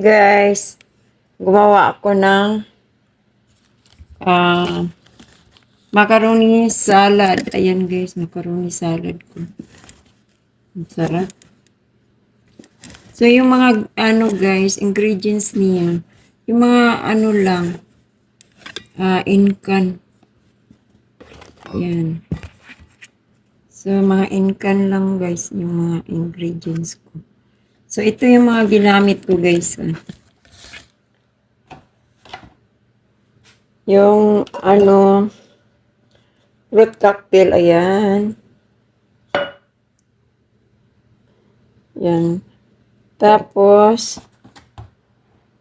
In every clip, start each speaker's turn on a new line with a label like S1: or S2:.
S1: Guys, gumawa ako ng ah, macaroni salad. Ayan guys, macaroni salad ko. Ang sarap. So yung mga guys, ingredients niya, yung mga lang, incan. Ayan. So mga incan lang guys, yung mga ingredients ko. So ito yung mga ginamit ko guys. Yung fruit cocktail, ayan. Yan. Tapos,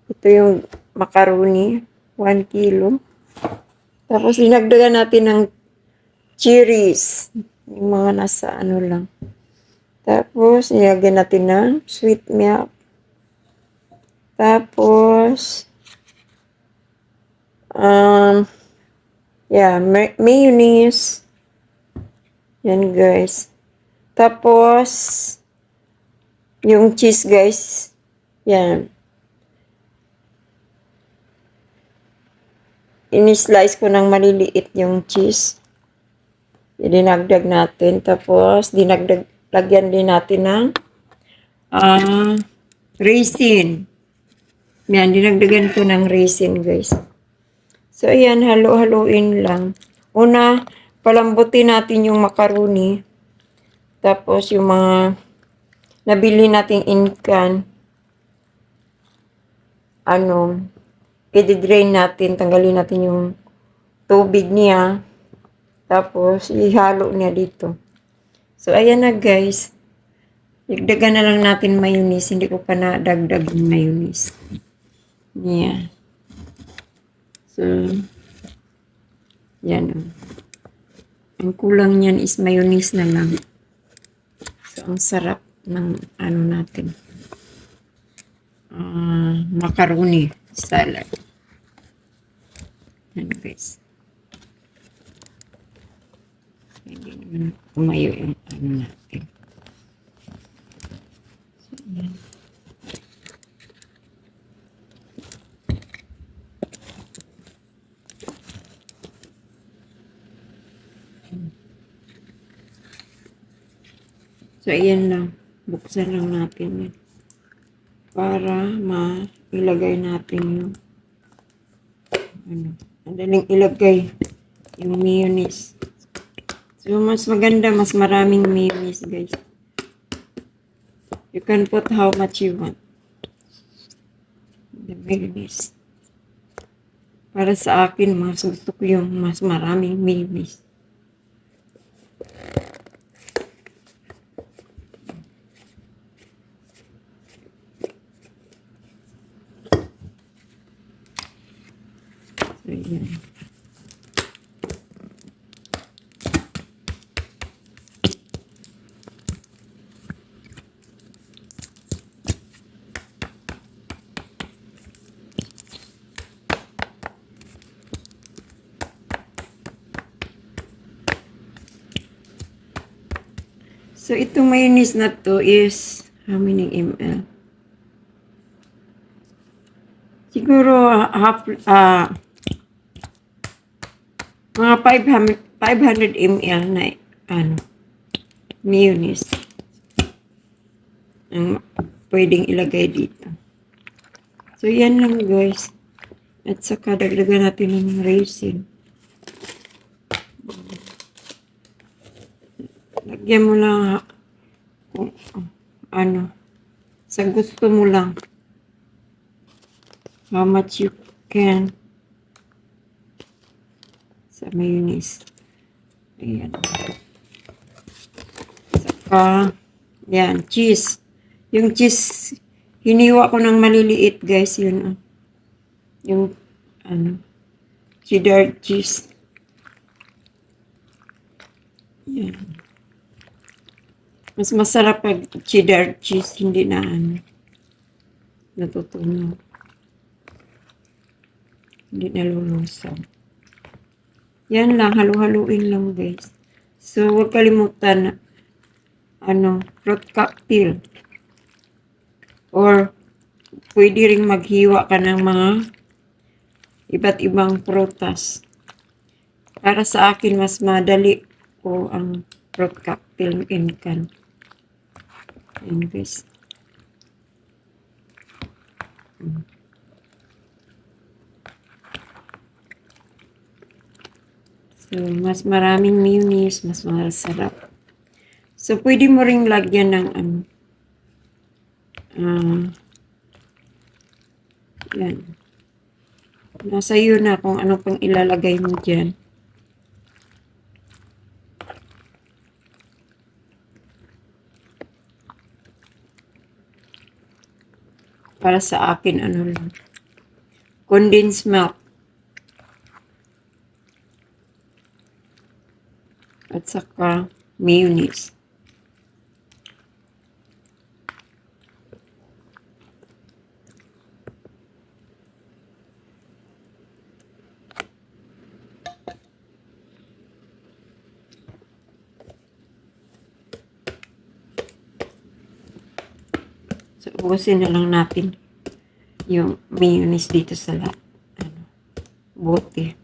S1: ito yung macaroni, 1 kilo. Tapos, dinagdagan natin ng cherries. Yung mga nasa lang. Tapos, nilagyan natin ng sweet milk. Tapos, mayonnaise. Yan, guys. Tapos, yung cheese, guys. Yan. Ini-slice ko ng maliliit yung cheese. Dinagdag natin. Tapos, lagyan din natin ng raisin. Yan, dinagdagan ko ng raisin, guys. So, ayan, halo-haloin lang. Una, palambutin natin yung macaroni. Tapos, yung mga nabili nating incan, i-drain natin, tanggalin natin yung tubig niya. Tapos, ihalo niya dito. So, ayan na guys. Dagdagan na lang natin mayonnaise. Hindi ko pa nadagdag yung mayonnaise. Yeah. So, yan. Ang kulang niyan is mayonnaise na lang. So, ang sarap ng natin. Macaroni salad. Yan guys. Hindi naman kumayo yung natin. So, yan. So, ayan lang. Buksan lang natin yan. Para mailagay natin yung madaling ilagay yung mayonnaise. So, mas maganda, mas maraming mayonnaise, guys. You can put how much you want. The mayonnaise. Para sa akin, mas gusto ko yung mas maraming mayonnaise. So, yan. So, itong mayonnaise na to is how many ml? Siguro mga 500 ml na mayonnaise ang pwedeng ilagay dito. So, yan lang guys. At saka dagdagan natin ng raisin. Lagyan mo lang kung sa gusto mo lang. How much you can sa mayonnaise. Ayan. Saka, yan, cheese. Yung cheese, hiniwa ko ng maliliit, guys. Yun, yung, cheddar cheese. Yan. Mas masarap pag cheddar cheese, hindi na, natutunaw. Hindi nalulusaw. Yan lang, halo-haluin lang guys. So, huwag kalimutan fruit cocktail. Or pwede ring maghiwa ka ng mga iba't ibang prutas. Para sa akin, mas madali ko ang fruit cocktail in can. Ayan guys. So, mas maraming mayonnaise, mas masarap. So, pwede mo ring lagyan ng yan. Nasa iyo na kung ano pang ilalagay mo dyan. Para sa akin, ano lang. Condensed milk. At saka mayonnaise. So, ubusin na lang natin yung mayonnaise dito sa bote.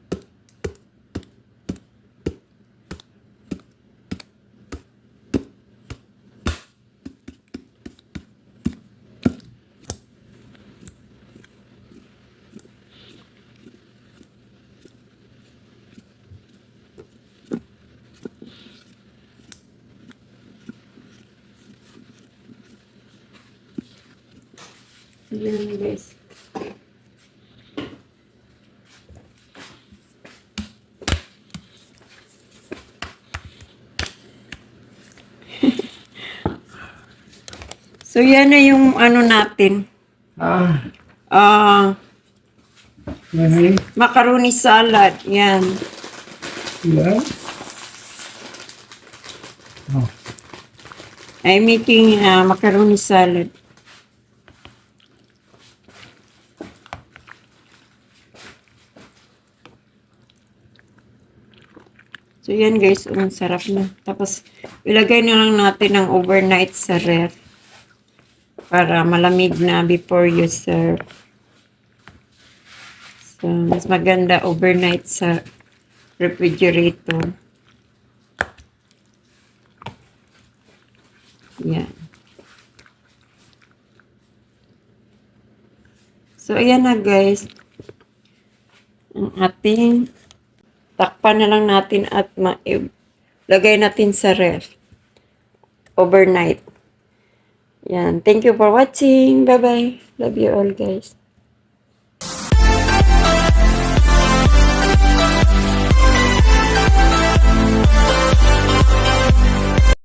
S1: Ayan guys. So, yan na yung ano natin. Macaroni salad. Yan.
S2: Yeah. Oh.
S1: I'm making macaroni salad. So, yan guys. Ang sarap na. Tapos, ilagay na lang natin ng overnight sa ref. Para malamig na before you serve. So, mas maganda overnight sa refrigerator. Yan. So, ayan na guys. Ang ating takpan na lang natin at lagay natin sa ref. Overnight. Yan. Thank you for watching. Bye-bye. Love you all guys.